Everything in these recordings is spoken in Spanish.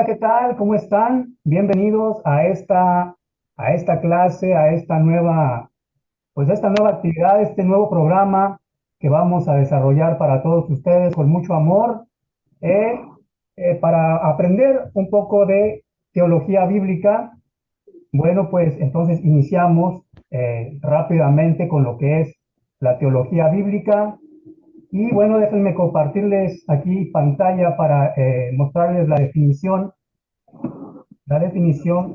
Hola, ¿qué tal? ¿Cómo están? Bienvenidos a esta clase, a esta nueva actividad, este nuevo programa que vamos a desarrollar para todos ustedes con mucho amor, eh, para aprender un poco de teología bíblica. Bueno, pues entonces iniciamos rápidamente con lo que es la teología bíblica. Y bueno, déjenme compartirles aquí pantalla para mostrarles la definición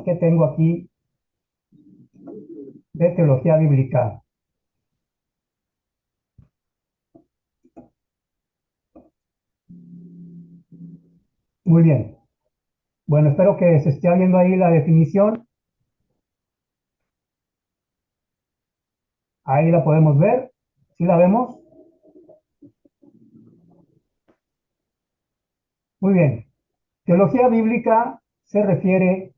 que tengo aquí de teología bíblica. Muy bien. Bueno, espero que se esté viendo ahí la definición. Ahí la podemos ver. ¿Sí la vemos? Muy bien. Teología bíblica se refiere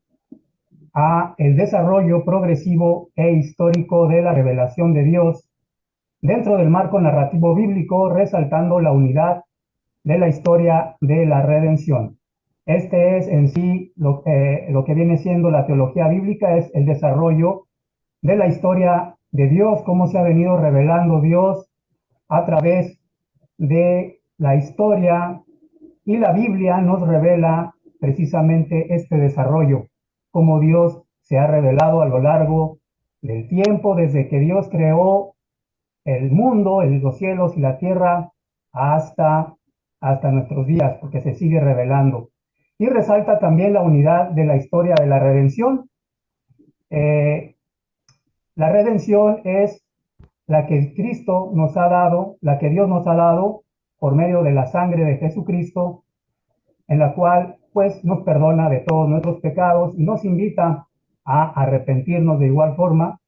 a el desarrollo progresivo e histórico de la revelación de Dios dentro del marco narrativo bíblico, resaltando la unidad de la historia de la redención. Este es en sí lo que viene siendo la teología bíblica, es el desarrollo de la historia de Dios, cómo se ha venido revelando Dios a través de la historia, y la Biblia nos revela precisamente este desarrollo, cómo Dios se ha revelado a lo largo del tiempo, desde que Dios creó el mundo, los cielos y la tierra, hasta, hasta nuestros días, porque se sigue revelando. Y resalta también la unidad de la historia de la redención. Eh, la redención es la que Cristo nos ha dado, la que Dios nos ha dado por medio de la sangre de Jesucristo, en la cual pues nos perdona de todos nuestros pecados y nos invita a arrepentirnos de igual forma.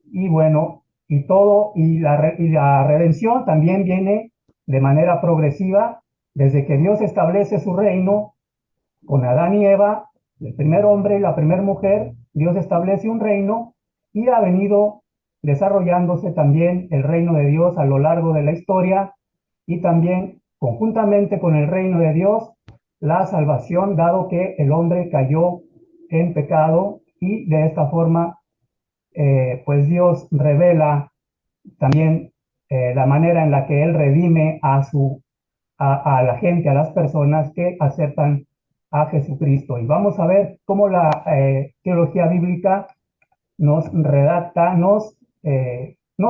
Y bueno, y la redención también viene de manera progresiva desde que Dios establece su reino con Adán y Eva, el primer hombre y la primera mujer. Dios establece un reino y ha venido desarrollándose también el reino de Dios a lo largo de la historia, y también conjuntamente con el reino de Dios la salvación, dado que el hombre cayó en pecado, y de esta forma pues Dios revela también la manera en la que Él redime a la gente, a las personas que aceptan a Jesucristo. Y vamos a ver cómo la teología bíblica nos redacta, nos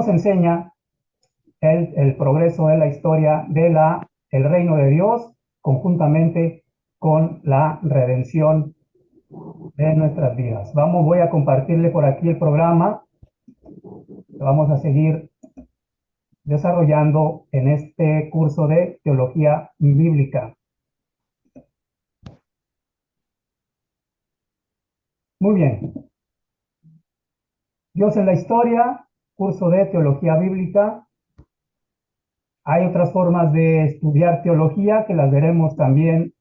enseña el progreso de la historia el reino de Dios, conjuntamente con la redención de nuestras vidas. Voy a compartirle por aquí el programa. Vamos a seguir desarrollando en este curso de teología bíblica. Muy bien. Dios en la historia, curso de teología bíblica. Hay otras formas de estudiar teología que las veremos también,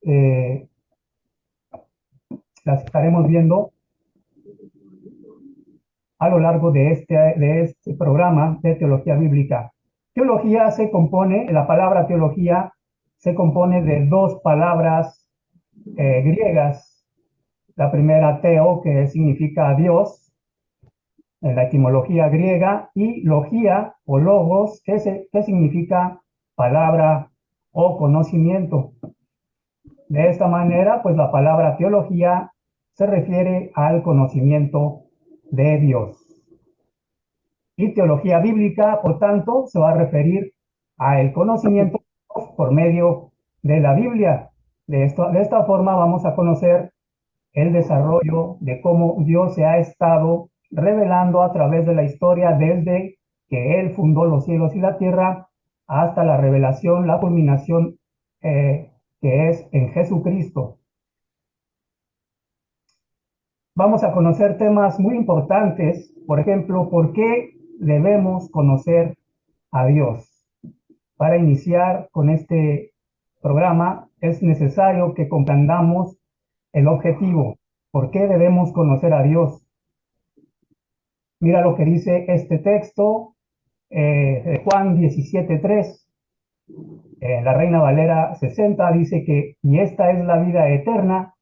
eh, las estaremos viendo a lo largo de este programa de teología bíblica. La palabra teología se compone de dos palabras griegas. La primera, teo, que significa Dios, en la etimología griega, y logía o logos, que significa palabra o conocimiento. De esta manera, pues la palabra teología se refiere al conocimiento de Dios. Y teología bíblica, por tanto, se va a referir al conocimiento de Dios por medio de la Biblia. De esta forma vamos a conocer el desarrollo de cómo Dios se ha estado revelando a través de la historia desde que Él fundó los cielos y la tierra hasta la revelación, la culminación, que es en Jesucristo. Vamos a conocer temas muy importantes, por ejemplo, ¿por qué debemos conocer a Dios? Para iniciar con este programa es necesario que comprendamos el objetivo. ¿Por qué debemos conocer a Dios? Mira lo que dice este texto de Juan 17:3. La Reina Valera 60 dice que, y esta es la vida eterna,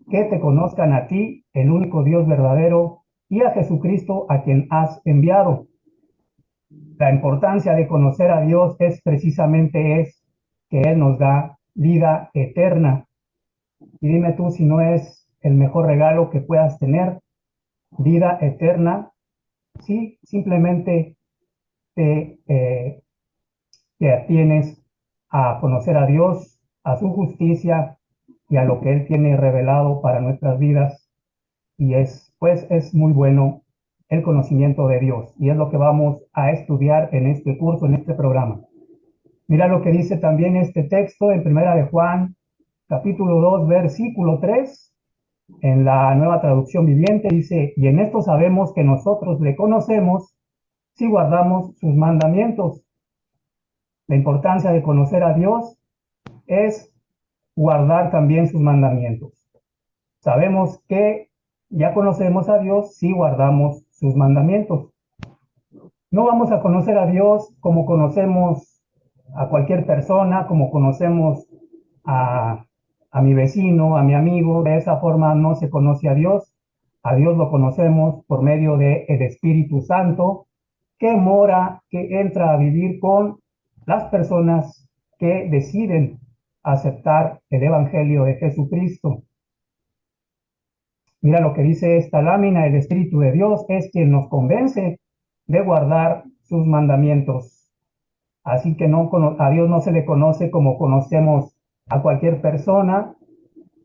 que te conozcan a ti, el único Dios verdadero, y a Jesucristo a quien has enviado. La importancia de conocer a Dios es precisamente que Él nos da vida eterna. Y dime tú si no es el mejor regalo que puedas tener, vida eterna, si simplemente te atienes a conocer a Dios, a su justicia y a lo que Él tiene revelado para nuestras vidas. Y pues es muy bueno el conocimiento de Dios. Y es lo que vamos a estudiar en este curso, en este programa. Mira lo que dice también este texto en Primera de Juan, capítulo 2, versículo 3. En la Nueva Traducción Viviente dice, y en esto sabemos que nosotros le conocemos si guardamos sus mandamientos. La importancia de conocer a Dios es guardar también sus mandamientos. Sabemos que ya conocemos a Dios si guardamos sus mandamientos. No vamos a conocer a Dios como conocemos a cualquier persona, como conocemos a, a mi vecino, a mi amigo. De esa forma no se conoce a Dios. A Dios lo conocemos por medio del Espíritu Santo, que mora, que entra a vivir con las personas que deciden aceptar el Evangelio de Jesucristo. Mira lo que dice esta lámina: el Espíritu de Dios es quien nos convence de guardar sus mandamientos. Así que a Dios no se le conoce como conocemos a cualquier persona,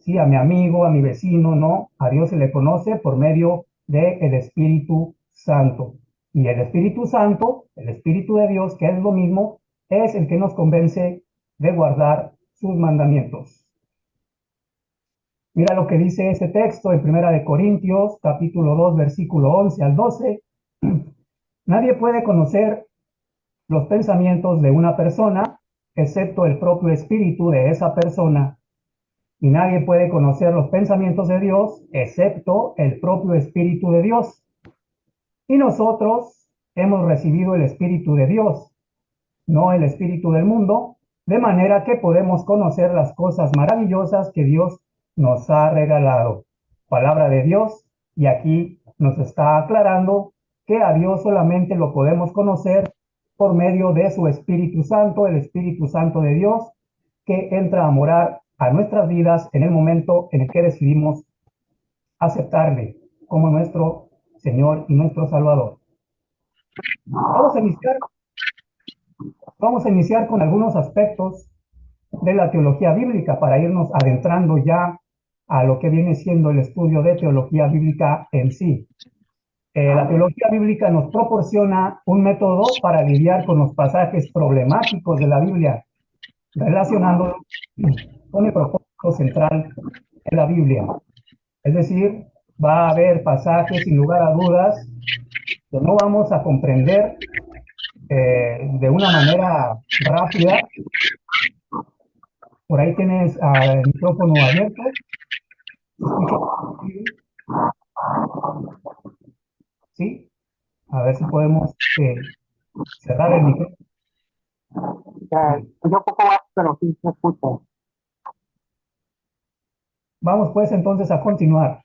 sí, a mi amigo, a mi vecino, no. A Dios se le conoce por medio del Espíritu Santo. Y el Espíritu Santo, el Espíritu de Dios, que es lo mismo, es el que nos convence de guardar sus mandamientos. Mira lo que dice ese texto en Primera de Corintios, capítulo 2, versículo 11 al 12. Nadie puede conocer los pensamientos de una persona excepto el propio espíritu de esa persona. Y nadie puede conocer los pensamientos de Dios excepto el propio espíritu de Dios. Y nosotros hemos recibido el espíritu de Dios, no el espíritu del mundo, de manera que podemos conocer las cosas maravillosas que Dios nos ha regalado. Palabra de Dios, y aquí nos está aclarando que a Dios solamente lo podemos conocer por medio de su Espíritu Santo, el Espíritu Santo de Dios, que entra a morar a nuestras vidas en el momento en el que decidimos aceptarle como nuestro Señor y nuestro Salvador. Vamos a iniciar Vamos a iniciar con algunos aspectos de la teología bíblica para irnos adentrando ya a lo que viene siendo el estudio de teología bíblica en sí. La teología bíblica nos proporciona un método para lidiar con los pasajes problemáticos de la Biblia, relacionándolo con el propósito central de la Biblia. Es decir, va a haber pasajes, sin lugar a dudas, que no vamos a comprender de una manera rápida. Por ahí tienes el micrófono abierto. ¿Sí? A ver si podemos cerrar el micrófono. Yo poco más, pero sí se escucha. Vamos pues entonces a continuar.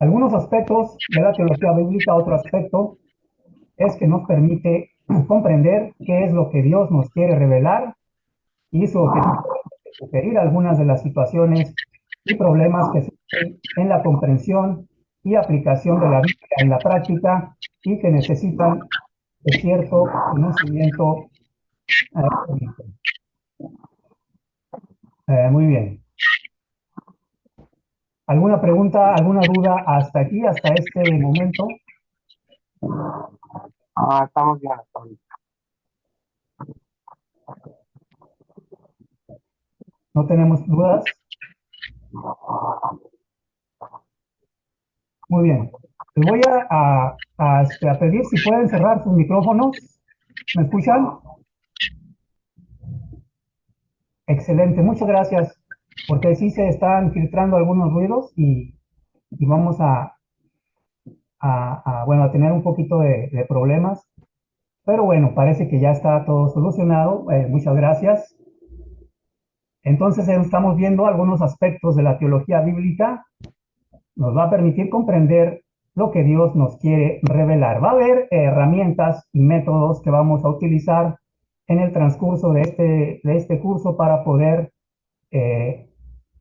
Algunos aspectos de la teología bíblica, otro aspecto es que nos permite comprender qué es lo que Dios nos quiere revelar y su objetivo es sugerir algunas de las situaciones y problemas que surgen en la comprensión y aplicación de la Biblia en la práctica y que necesitan de cierto conocimiento. Muy bien. ¿Alguna pregunta, alguna duda hasta aquí, hasta este momento? Estamos bien hasta ahorita. ¿No tenemos dudas? Muy bien. Les voy a pedir si pueden cerrar sus micrófonos. ¿Me escuchan? Excelente, muchas gracias, porque sí se están filtrando algunos ruidos y vamos bueno, a tener un poquito de problemas. Pero bueno, parece que ya está todo solucionado. Muchas gracias. Entonces estamos viendo algunos aspectos de la teología bíblica. Nos va a permitir comprender lo que Dios nos quiere revelar. Va a haber herramientas y métodos que vamos a utilizar en el transcurso de este curso para poder eh,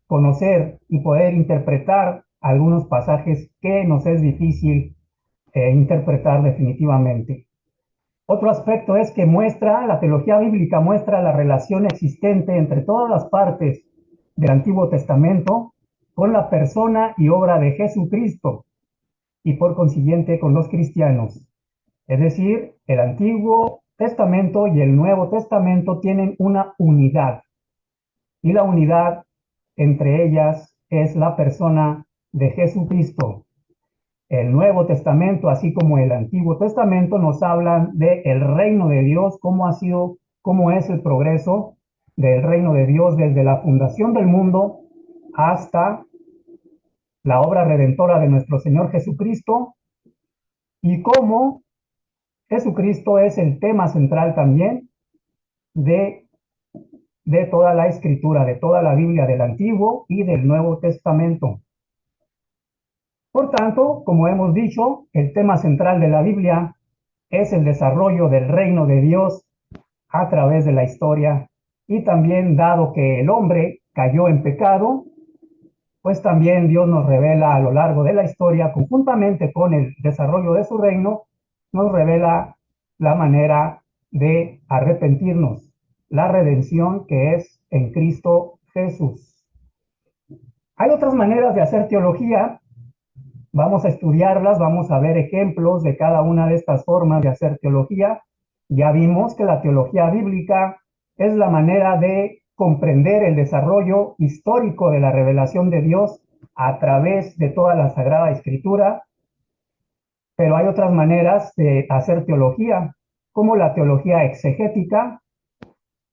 conocer y poder interpretar algunos pasajes que nos es difícil interpretar definitivamente. Otro aspecto es que la teología bíblica muestra la relación existente entre todas las partes del Antiguo Testamento con la persona y obra de Jesucristo y por consiguiente con los cristianos. Es decir, el Antiguo Testamento y el Nuevo Testamento tienen una unidad y la unidad entre ellas es la persona de Jesucristo. El Nuevo Testamento, así como el Antiguo Testamento, nos hablan del reino de Dios, cómo es el progreso del reino de Dios desde la fundación del mundo hasta la obra redentora de nuestro Señor Jesucristo y cómo Jesucristo es el tema central también de, de toda la escritura, de toda la Biblia del Antiguo y del Nuevo Testamento. Por tanto, como hemos dicho, el tema central de la Biblia es el desarrollo del reino de Dios a través de la historia y también dado que el hombre cayó en pecado, pues también Dios nos revela a lo largo de la historia, conjuntamente con el desarrollo de su reino, nos revela la manera de arrepentirnos, la redención que es en Cristo Jesús. Hay otras maneras de hacer teología. Vamos a estudiarlas, vamos a ver ejemplos de cada una de estas formas de hacer teología. Ya vimos que la teología bíblica es la manera de comprender el desarrollo histórico de la revelación de Dios a través de toda la Sagrada Escritura, pero hay otras maneras de hacer teología, como la teología exegética,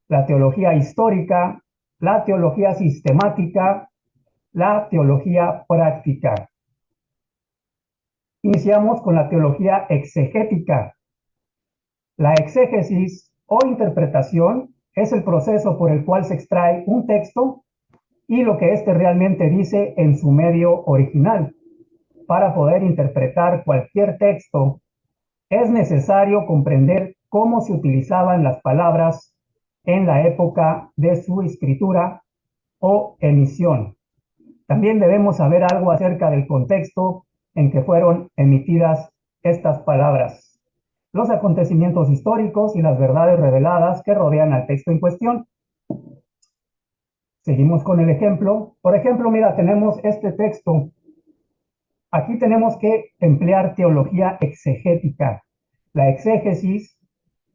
la teología histórica, la teología sistemática, la teología práctica. Iniciamos con la teología exegética. La exégesis o interpretación es el proceso por el cual se extrae un texto y lo que éste realmente dice en su medio original. Para poder interpretar cualquier texto, es necesario comprender cómo se utilizaban las palabras en la época de su escritura o emisión. También debemos saber algo acerca del contexto en que fueron emitidas estas palabras, los acontecimientos históricos y las verdades reveladas que rodean al texto en cuestión. Seguimos con el ejemplo. Por ejemplo, mira, tenemos este texto. Aquí tenemos que emplear teología exegética. La exégesis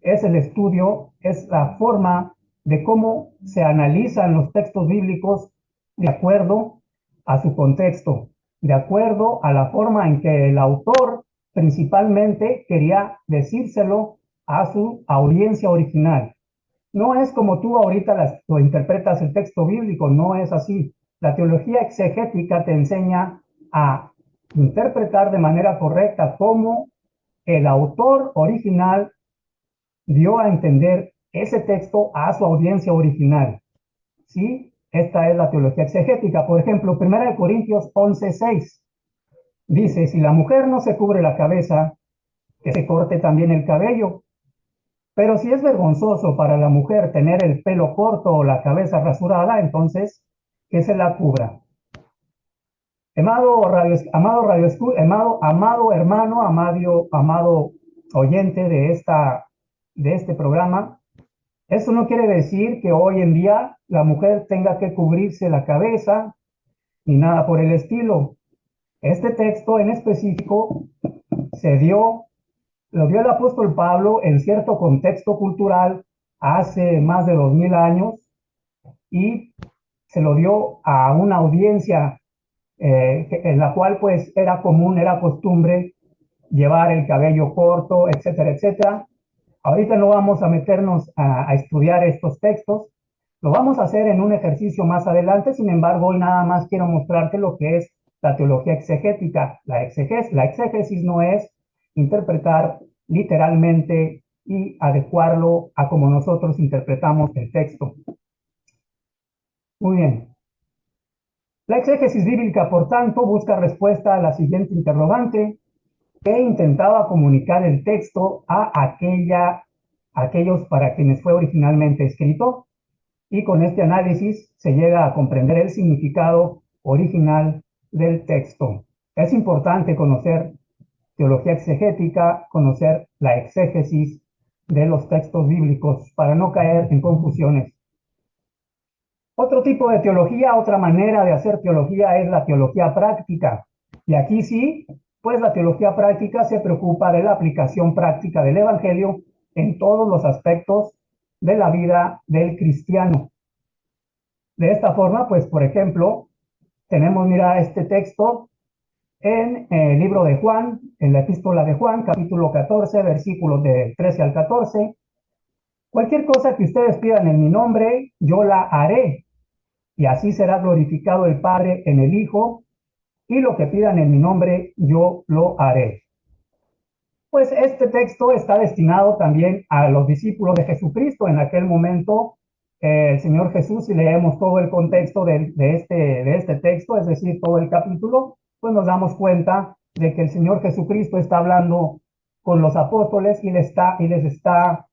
es el estudio, es la forma de cómo se analizan los textos bíblicos de acuerdo a su contexto, de acuerdo a la forma en que el autor principalmente quería decírselo a su audiencia original. No es como tú ahorita lo interpretas el texto bíblico, no es así. La teología exegética te enseña a interpretar de manera correcta cómo el autor original dio a entender ese texto a su audiencia original. ¿Sí? Esta es la teología exegética. Por ejemplo, 1 Corintios 11:6 dice, si la mujer no se cubre la cabeza, que se corte también el cabello. Pero si es vergonzoso para la mujer tener el pelo corto o la cabeza rasurada, entonces que se la cubra. Amado hermano, amado oyente de este programa, eso no quiere decir que hoy en día la mujer tenga que cubrirse la cabeza ni nada por el estilo. Este texto en específico lo dio el apóstol Pablo en cierto contexto cultural hace más de 2000 años y se lo dio a una audiencia en la cual pues era común, era costumbre llevar el cabello corto, etcétera, etcétera. Ahorita no vamos a meternos a estudiar estos textos, lo vamos a hacer en un ejercicio más adelante, sin embargo, hoy nada más quiero mostrarte lo que es la teología exegética. La exégesis no es interpretar literalmente y adecuarlo a como nosotros interpretamos el texto. Muy bien. La exégesis bíblica, por tanto, busca respuesta a la siguiente interrogante: ¿qué intentaba comunicar el texto a aquellos para quienes fue originalmente escrito? Y con este análisis se llega a comprender el significado original del texto. Es importante conocer teología exegética, conocer la exégesis de los textos bíblicos para no caer en confusiones. Otro tipo de teología, otra manera de hacer teología es la teología práctica. Y aquí sí, pues la teología práctica se preocupa de la aplicación práctica del Evangelio en todos los aspectos de la vida del cristiano. De esta forma, pues, por ejemplo, tenemos, mira, este texto en el libro de Juan, en la epístola de Juan, capítulo 14, versículos del 13 al 14. Cualquier cosa que ustedes pidan en mi nombre, yo la haré, y así será glorificado el Padre en el Hijo, y lo que pidan en mi nombre, yo lo haré. Pues este texto está destinado también a los discípulos de Jesucristo. En aquel momento, el Señor Jesús, si leemos todo el contexto de este texto, es decir, todo el capítulo, pues nos damos cuenta de que el Señor Jesucristo está hablando con los apóstoles y les está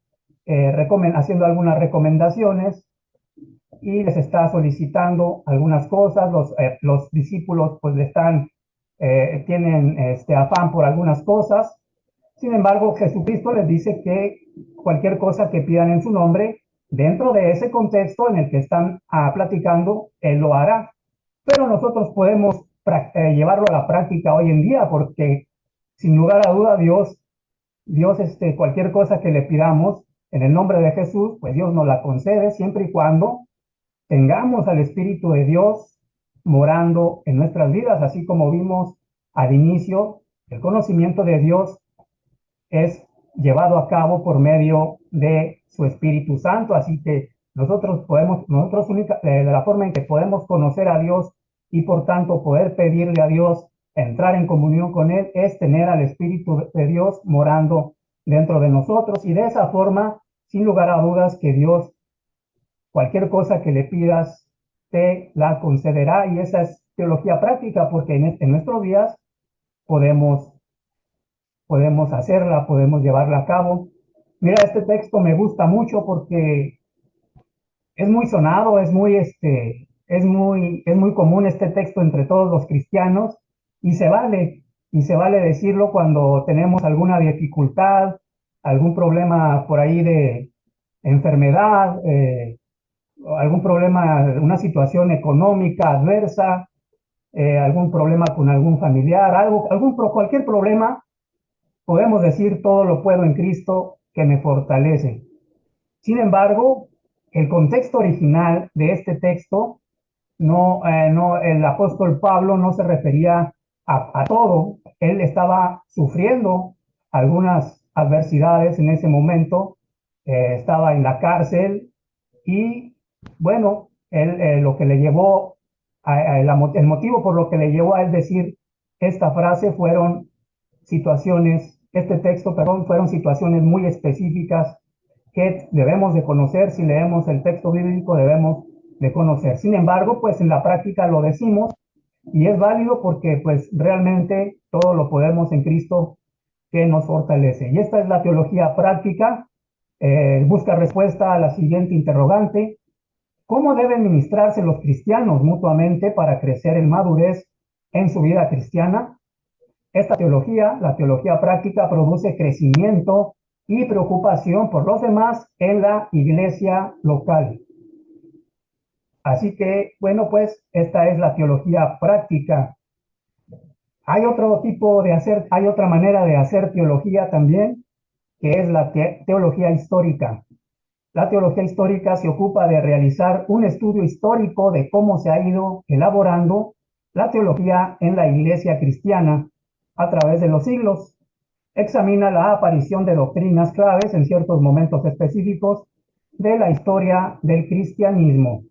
haciendo algunas recomendaciones y les está solicitando algunas cosas. Los discípulos pues tienen afán por algunas cosas. Sin embargo, Jesucristo les dice que cualquier cosa que pidan en su nombre, dentro de ese contexto en el que están platicando, Él lo hará. Pero nosotros podemos llevarlo a la práctica hoy en día, porque sin lugar a duda Dios cualquier cosa que le pidamos en el nombre de Jesús, pues Dios nos la concede siempre y cuando tengamos al Espíritu de Dios morando en nuestras vidas, así como vimos al inicio. El conocimiento de Dios es llevado a cabo por medio de su Espíritu Santo, así que de la forma en que podemos conocer a Dios y por tanto poder pedirle a Dios entrar en comunión con Él, es tener al Espíritu de Dios morando dentro de nosotros, y de esa forma, sin lugar a dudas, que Dios, cualquier cosa que le pidas, te la concederá. Y esa es teología práctica, porque en nuestros días podemos hacerla, podemos llevarla a cabo. Mira, este texto me gusta mucho porque es muy sonado, es muy común este texto entre todos los cristianos, y se vale decirlo cuando tenemos alguna dificultad, algún problema por ahí de enfermedad, algún problema, una situación económica adversa, algún problema con algún familiar, cualquier problema. Podemos decir: todo lo puedo en Cristo que me fortalece. Sin embargo, el contexto original de este texto, el apóstol Pablo no se refería a todo. Él estaba sufriendo algunas adversidades en ese momento, estaba en la cárcel, y bueno, lo que le llevó, el motivo por lo que le llevó a él decir esta frase este texto, perdón, fueron situaciones muy específicas que debemos de conocer. Si leemos el texto bíblico, debemos de conocer. Sin embargo, pues en la práctica lo decimos, y es válido porque pues realmente todo lo podemos en Cristo que nos fortalece. Y esta es la teología práctica. Busca respuesta a la siguiente interrogante: ¿cómo deben ministrarse los cristianos mutuamente para crecer en madurez en su vida cristiana? Esta teología, la teología práctica, produce crecimiento y preocupación por los demás en la iglesia local. Así que, bueno, pues esta es la teología práctica. Hay otra manera de hacer teología también, que es la teología histórica. La teología histórica se ocupa de realizar un estudio histórico de cómo se ha ido elaborando la teología en la iglesia cristiana a través de los siglos. Examina la aparición de doctrinas claves en ciertos momentos específicos de la historia del cristianismo.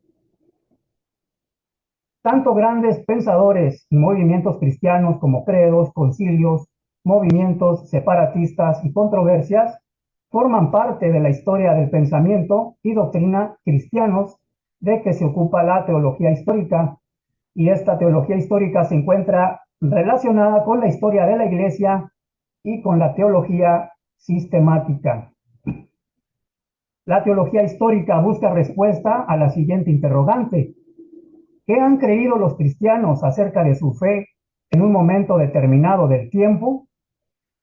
Tanto grandes pensadores y movimientos cristianos como credos, concilios, movimientos separatistas y controversias forman parte de la historia del pensamiento y doctrina cristianos de que se ocupa la teología histórica, y esta teología histórica se encuentra relacionada con la historia de la Iglesia y con la teología sistemática. La teología histórica busca respuesta a la siguiente interrogante: ¿qué han creído los cristianos acerca de su fe en un momento determinado del tiempo?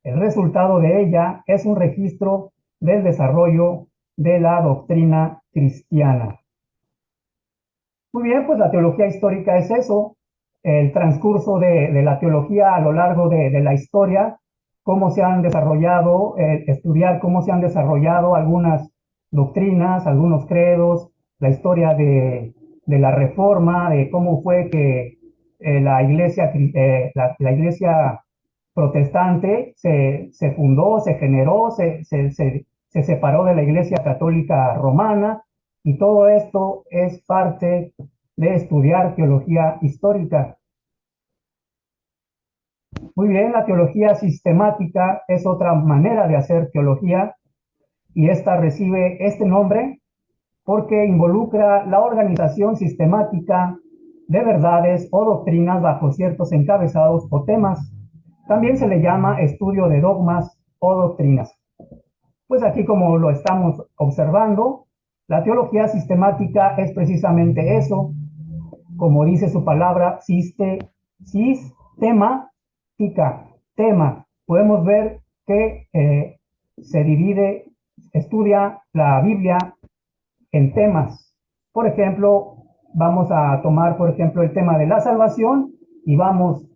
El resultado de ella es un registro del desarrollo de la doctrina cristiana. Muy bien, pues la teología histórica es eso, el transcurso de la teología a lo largo de la historia, cómo se han desarrollado, estudiar cómo se han desarrollado algunas doctrinas, algunos credos, la historia de la reforma, de cómo fue que la iglesia protestante se fundó, se generó, se separó de la iglesia católica romana, y todo esto es parte de estudiar teología histórica. Muy bien, la teología sistemática es otra manera de hacer teología, y esta recibe este nombre porque involucra la organización sistemática de verdades o doctrinas bajo ciertos encabezados o temas. También se le llama estudio de dogmas o doctrinas. Pues aquí, como lo estamos observando, la teología sistemática es precisamente eso, como dice su palabra, sistemática, tema. Podemos ver que se divide, estudia la Biblia en temas. Por ejemplo, vamos a tomar, por ejemplo, el tema de la salvación, y vamos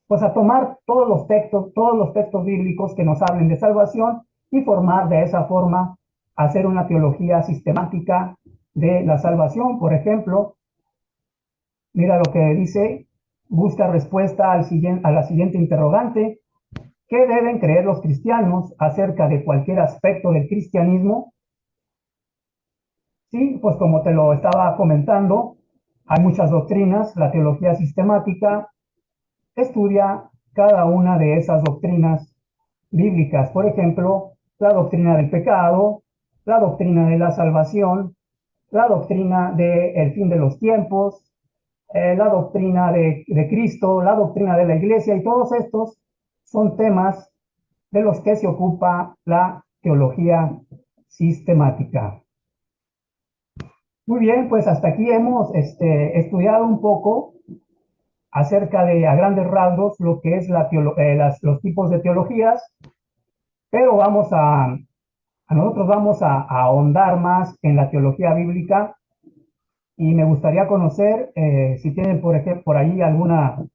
pues a tomar todos los textos bíblicos que nos hablen de salvación, y formar de esa forma, hacer una teología sistemática de la salvación. Por ejemplo, mira lo que dice: busca respuesta a la siguiente interrogante: ¿qué deben creer los cristianos acerca de cualquier aspecto del cristianismo? Sí, pues como te lo estaba comentando, hay muchas doctrinas. La teología sistemática estudia cada una de esas doctrinas bíblicas. Por ejemplo, la doctrina del pecado, la doctrina de la salvación, la doctrina del fin de los tiempos, la doctrina de Cristo, la doctrina de la iglesia, y todos estos son temas de los que se ocupa la teología sistemática. Muy bien, pues hasta aquí hemos estudiado un poco acerca de, a grandes rasgos, lo que es los tipos de teologías, pero nosotros vamos a ahondar más en la teología bíblica, y me gustaría conocer si tienen, por ejemplo, por ahí alguna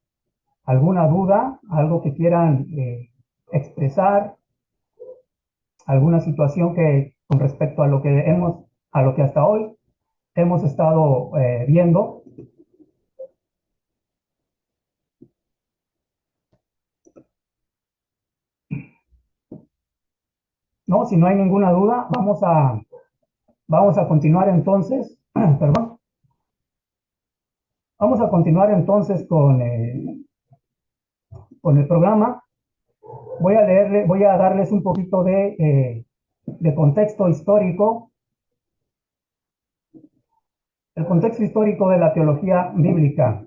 duda, algo que quieran expresar, alguna situación que con respecto a a lo que hasta hoy hemos estado viendo. No, si no hay ninguna duda, vamos a continuar entonces, perdón, vamos a continuar entonces con el programa. Voy a darles un poquito de contexto histórico, el contexto histórico de la teología bíblica,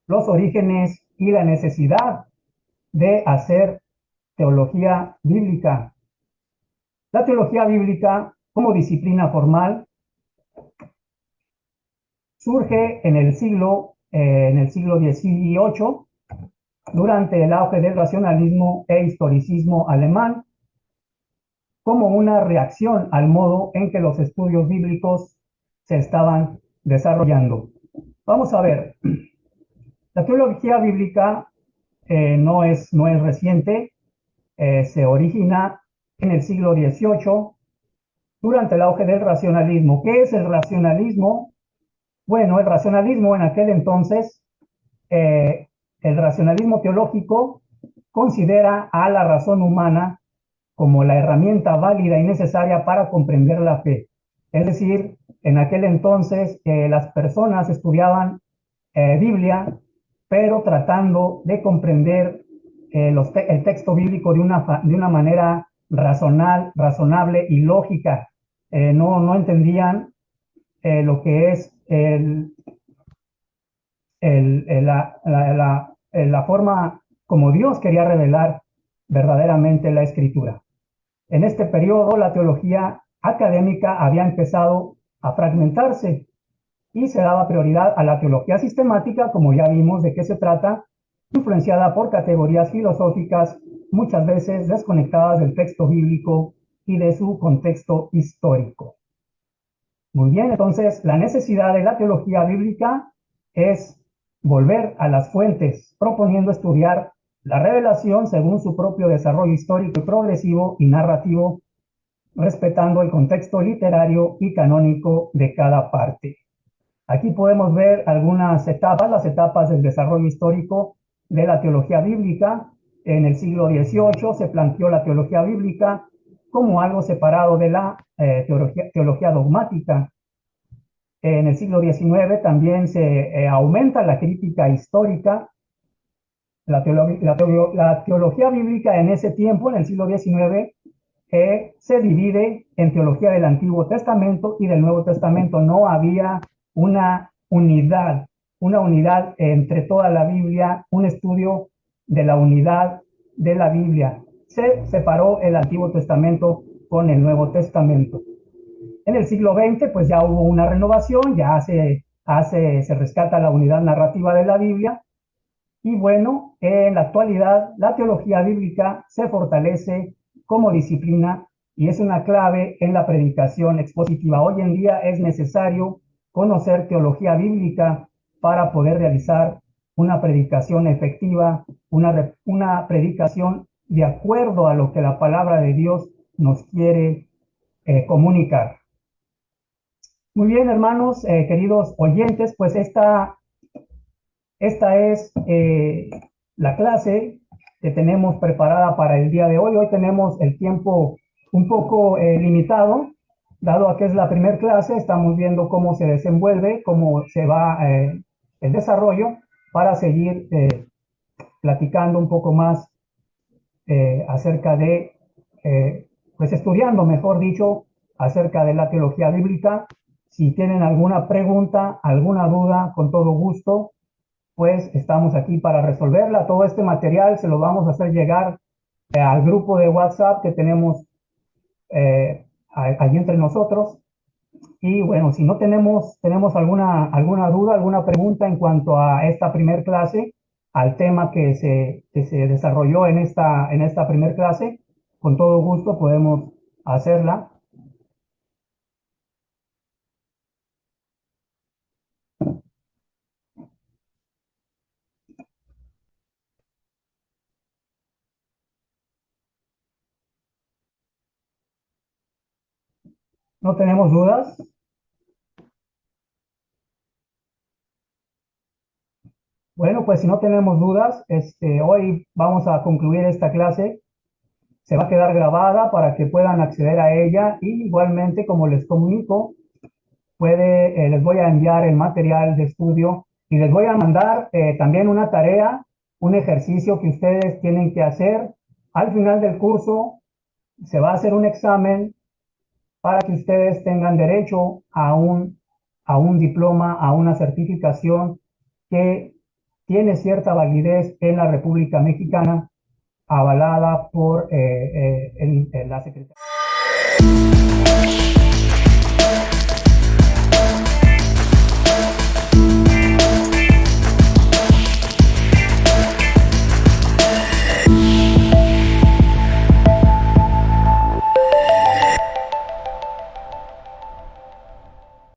los orígenes y la necesidad de hacer teología bíblica. La teología bíblica, como disciplina formal, surge en el siglo XVIII, durante el auge del racionalismo e historicismo alemán, como una reacción al modo en que los estudios bíblicos se estaban desarrollando. Vamos a ver, la teología bíblica no es reciente, se origina en el siglo XVIII, durante el auge del racionalismo. ¿Qué es el racionalismo? Bueno, el racionalismo en aquel entonces, el racionalismo teológico considera a la razón humana como la herramienta válida y necesaria para comprender la fe. Es decir, en aquel entonces las personas estudiaban Biblia, pero tratando de comprender el texto bíblico de una manera razonable y lógica. No entendían lo que es la forma como Dios quería revelar verdaderamente la Escritura. En este periodo, la teología académica había empezado a fragmentarse y se daba prioridad a la teología sistemática, como ya vimos de qué se trata, influenciada por categorías filosóficas muchas veces desconectadas del texto bíblico y de su contexto histórico. Muy bien, entonces la necesidad de la teología bíblica es volver a las fuentes, proponiendo estudiar la revelación según su propio desarrollo histórico y progresivo y narrativo, respetando el contexto literario y canónico de cada parte. Aquí podemos ver algunas etapas, las etapas del desarrollo histórico de la teología bíblica. En el siglo XVIII se planteó la teología bíblica como algo separado de la teología dogmática. En el siglo XIX también se aumenta la crítica histórica. La teología bíblica en ese tiempo, en el siglo XIX, se divide en teología del Antiguo Testamento y del Nuevo Testamento. No había una unidad entre toda la Biblia, un estudio de la unidad de la Biblia. Se separó el Antiguo Testamento con el Nuevo Testamento. En el siglo XX, pues ya hubo una renovación, ya se rescata la unidad narrativa de la Biblia. Y bueno, en la actualidad, la teología bíblica se fortalece como disciplina y es una clave en la predicación expositiva. Hoy en día es necesario conocer teología bíblica para poder realizar una predicación efectiva, una predicación de acuerdo a lo que la palabra de Dios nos quiere comunicar. Muy bien, hermanos, queridos oyentes, pues esta es la clase que tenemos preparada para el día de hoy. Hoy tenemos el tiempo un poco limitado, dado a que es la primera clase. Estamos viendo cómo se desenvuelve, cómo se va el desarrollo, para seguir platicando un poco más acerca de, pues estudiando, mejor dicho, acerca de la teología bíblica. Si tienen alguna pregunta, alguna duda, con todo gusto, pues estamos aquí para resolverla. Todo este material se lo vamos a hacer llegar al grupo de WhatsApp que tenemos allí entre nosotros. Y bueno, si no tenemos alguna duda, alguna pregunta en cuanto a esta primer clase, al tema que se desarrolló en esta primer clase, con todo gusto podemos hacerla. ¿No tenemos dudas? Bueno, pues si no tenemos dudas, hoy vamos a concluir esta clase. Se va a quedar grabada para que puedan acceder a ella y igualmente, como les comunico, les voy a enviar el material de estudio y les voy a mandar también una tarea, un ejercicio que ustedes tienen que hacer. Al final del curso se va a hacer un examen para que ustedes tengan derecho a un diploma, a una certificación que tiene cierta validez en la República Mexicana, avalada por la Secretaría.